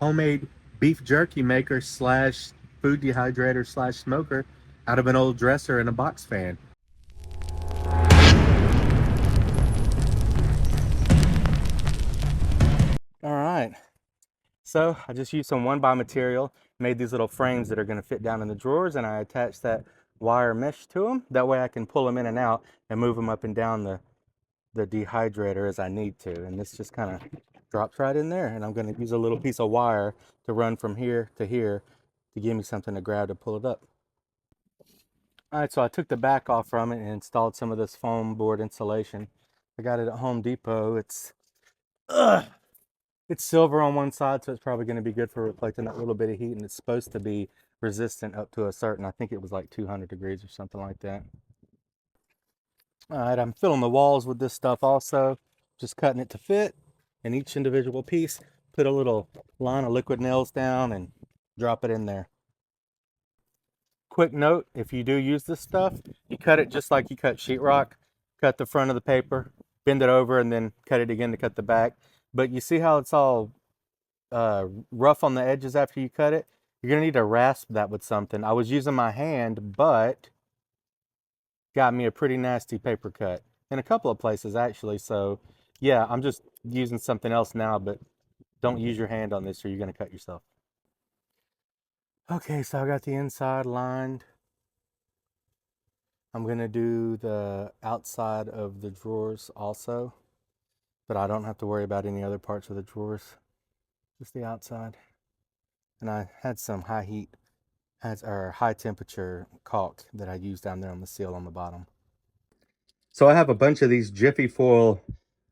homemade beef jerky maker slash food dehydrator slash smoker out of an old dresser and a box fan. All right, so I just used some 1x material, made these little frames that are going to fit down in the drawers, and I attached that wire mesh to them. That way I can pull them in and out and move them up and down the dehydrator as I need to. And this just kind of drops right in there. And I'm going to use a little piece of wire to run from here to here to give me something to grab to pull it up. All right, so I took the back off from it and installed some of this foam board insulation. I got it at Home Depot. It's silver on one side, so it's probably going to be good for reflecting that little bit of heat, and it's supposed to be resistant up to a certain, I think it was like 200 degrees or something like that. All right, I'm filling the walls with this stuff also, just cutting it to fit in each individual piece. Put a little line of liquid nails down and drop it in there. Quick note, if you do use this stuff, you cut it just like you cut sheetrock. Cut the front of the paper, bend it over, and then cut it again to cut the back. But you see how it's all rough on the edges after you cut it? You're gonna need to rasp that with something. I was using my hand, but got me a pretty nasty paper cut in a couple of places actually. So yeah, I'm just using something else now, but don't use your hand on this or you're gonna cut yourself. Okay, so I got the inside lined. I'm gonna do the outside of the drawers also, but I don't have to worry about any other parts of the drawers, just the outside. And I had some high temperature caulk that I used down there on the seal on the bottom. So I have a bunch of these Jiffy Foil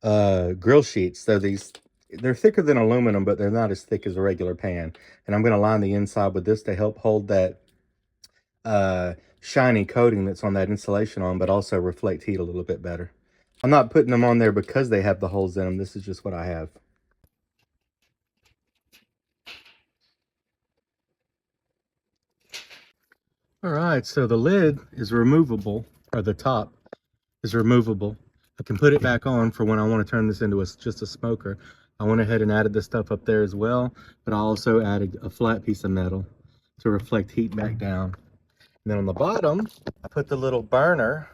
grill sheets. They're thicker than aluminum, but they're not as thick as a regular pan. And I'm going to line the inside with this to help hold that shiny coating that's on that insulation on, but also reflect heat a little bit better. I'm not putting them on there because they have the holes in them. This is just what I have. All right, so the lid is removable, or the top is removable. I can put it back on for when I want to turn this into just a smoker. I went ahead and added this stuff up there as well, but I also added a flat piece of metal to reflect heat back down. And then on the bottom, I put the little burner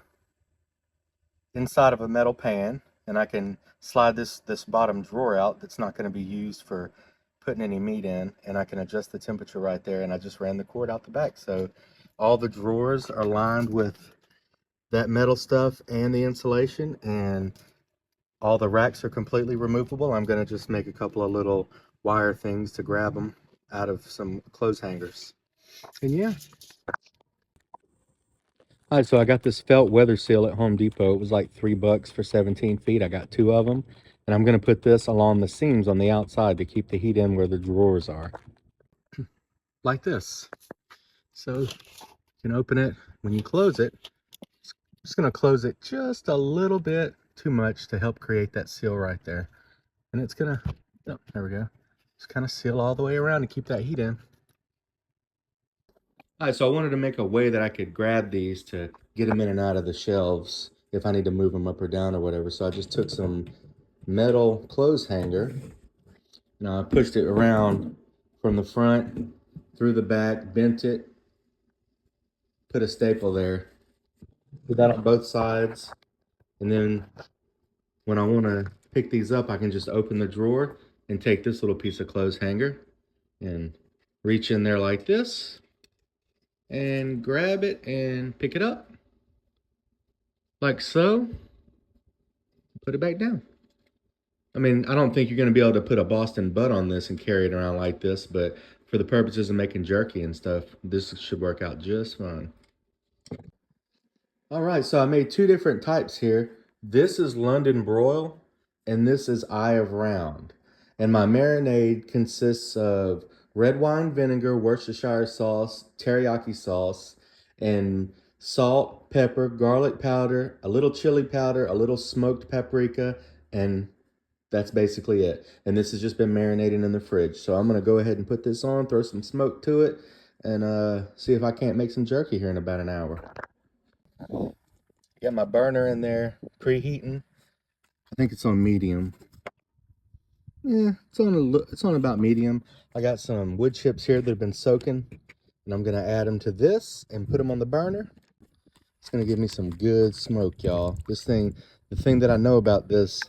inside of a metal pan, and I can slide this bottom drawer out that's not going to be used for putting any meat in, and I can adjust the temperature right there, and I just ran the cord out the back. So all the drawers are lined with that metal stuff and the insulation, and all the racks are completely removable. I'm going to just make a couple of little wire things to grab them out of some clothes hangers. And yeah. All right, so I got this felt weather seal at Home Depot. It was like $3 for 17 feet. I got 2 of them, and I'm going to put this along the seams on the outside to keep the heat in where the drawers are. Like this. So you can open it. When you close it, just going to close it just a little bit too much to help create that seal right there. And it's going to, oh, there we go. Just kind of seal all the way around and keep that heat in. All right, so I wanted to make a way that I could grab these to get them in and out of the shelves if I need to move them up or down or whatever. So I just took some metal clothes hanger and I pushed it around from the front through the back, bent it, put a staple there, put that on both sides. And then when I want to pick these up, I can just open the drawer and take this little piece of clothes hanger and reach in there like this and grab it and pick it up like so. Put it back down. I mean, I don't think you're going to be able to put a Boston butt on this and carry it around like this, but for the purposes of making jerky and stuff, this should work out just fine. All right, so I made 2 different types here. This is London broil, and this is Eye of Round. And my marinade consists of red wine vinegar, Worcestershire sauce, teriyaki sauce, and salt, pepper, garlic powder, a little chili powder, a little smoked paprika, and that's basically it. And this has just been marinating in the fridge. So I'm going to go ahead and put this on, throw some smoke to it, and see if I can't make some jerky here in about an hour. Got my burner in there preheating. I think it's on medium. Yeah, it's on about medium. I got some wood chips here that have been soaking, and I'm gonna add them to this and put them on the burner. It's gonna give me some good smoke, y'all. This thing, the thing that I know about this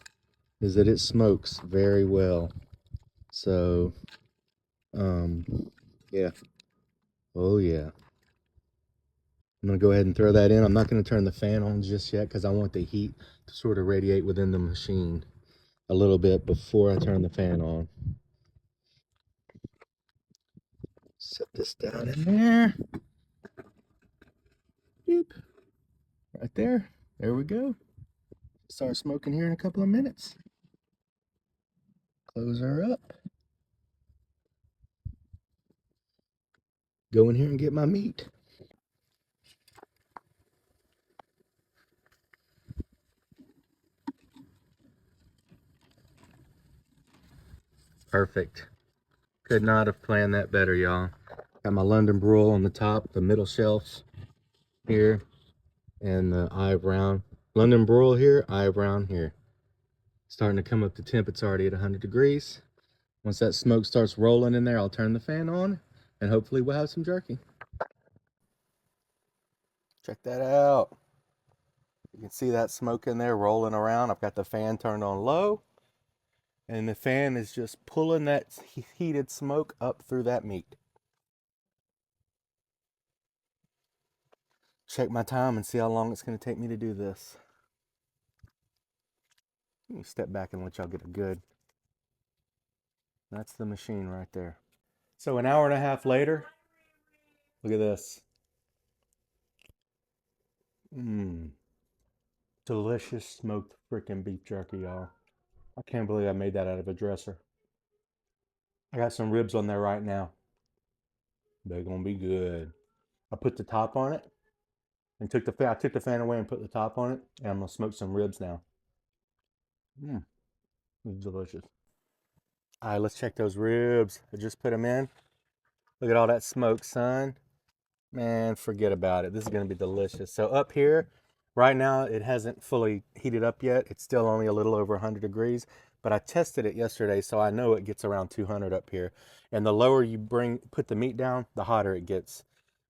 is that it smokes very well. So, um, yeah. Oh yeah. I'm gonna go ahead and throw that in. I'm not gonna turn the fan on just yet because I want the heat to sort of radiate within the machine a little bit before I turn the fan on. Set this down in there. Boop. Right there. There we go. Start smoking here in a couple of minutes. Close her up. Go in here and get my meat. Perfect. Could not have planned that better, y'all. Got my London broil on the top, the middle shelf here, and the eye brown. London broil here, eye brown here. Starting to come up to temp. It's already at 100 degrees. Once that smoke starts rolling in there, I'll turn the fan on, and hopefully we'll have some jerky. Check that out. You can see that smoke in there rolling around. I've got the fan turned on low, and the fan is just pulling that heated smoke up through that meat. Check my time and see how long it's going to take me to do this. Let me step back and let y'all get a good. That's the machine right there. So an hour and a half later, look at this. Delicious smoked freaking beef jerky, y'all. I can't believe I made that out of a dresser. I got some ribs on there right now. They're gonna be good. I put the top on it and I took the fan away and put the top on it, and I'm gonna smoke some ribs now. It's delicious. All right, let's check those ribs. I just put them in. Look at all that smoke, son. Man, forget about it. This is gonna be delicious. So up here, right now, it hasn't fully heated up yet. It's still only a little over 100 degrees, but I tested it yesterday, so I know it gets around 200 up here. And the lower you put the meat down, the hotter it gets.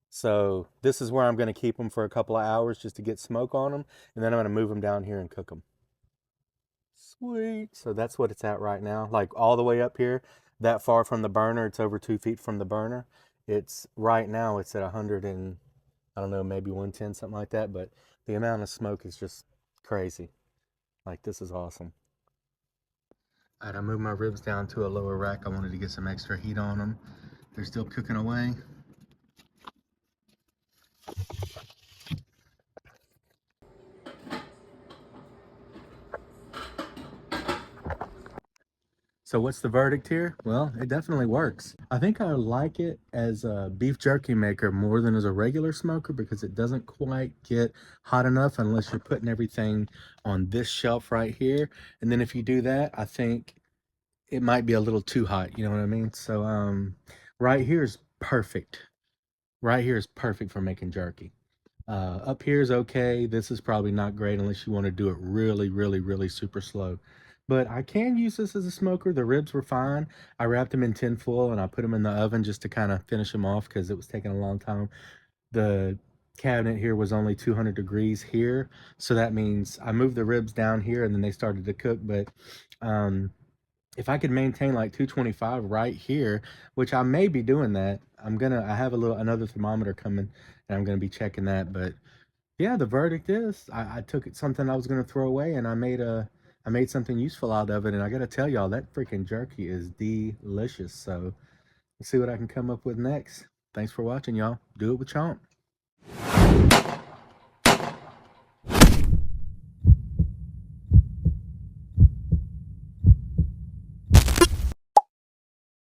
So this is where I'm gonna keep them for a couple of hours just to get smoke on them, and then I'm gonna move them down here and cook them. Sweet. So that's what it's at right now. Like all the way up here, that far from the burner, it's over 2 feet from the burner. It's right now, it's at 100 and I don't know, maybe 110, something like that. But the amount of smoke is just crazy. Like this is awesome. All right, I moved my ribs down to a lower rack. I wanted to get some extra heat on them. They're still cooking away. So what's the verdict here? Well, it definitely works. I think I like it as a beef jerky maker more than as a regular smoker because it doesn't quite get hot enough unless you're putting everything on this shelf right here. And then if you do that, I think it might be a little too hot, you know what I mean? So right here is perfect. Right here is perfect for making jerky. Up here is okay. This is probably not great unless you want to do it really, really, really super slow. But I can use this as a smoker. The ribs were fine. I wrapped them in tin foil and I put them in the oven just to kind of finish them off because it was taking a long time. The cabinet here was only 200 degrees here. So that means I moved the ribs down here and then they started to cook. But if I could maintain like 225 right here, which I may be doing that, I have another thermometer coming and I'm gonna be checking that. But yeah, the verdict is I took it something I was gonna throw away and I made something useful out of it. And I gotta tell y'all that freaking jerky is delicious. So let's see what I can come up with next. Thanks for watching, y'all. Do it with Chomp.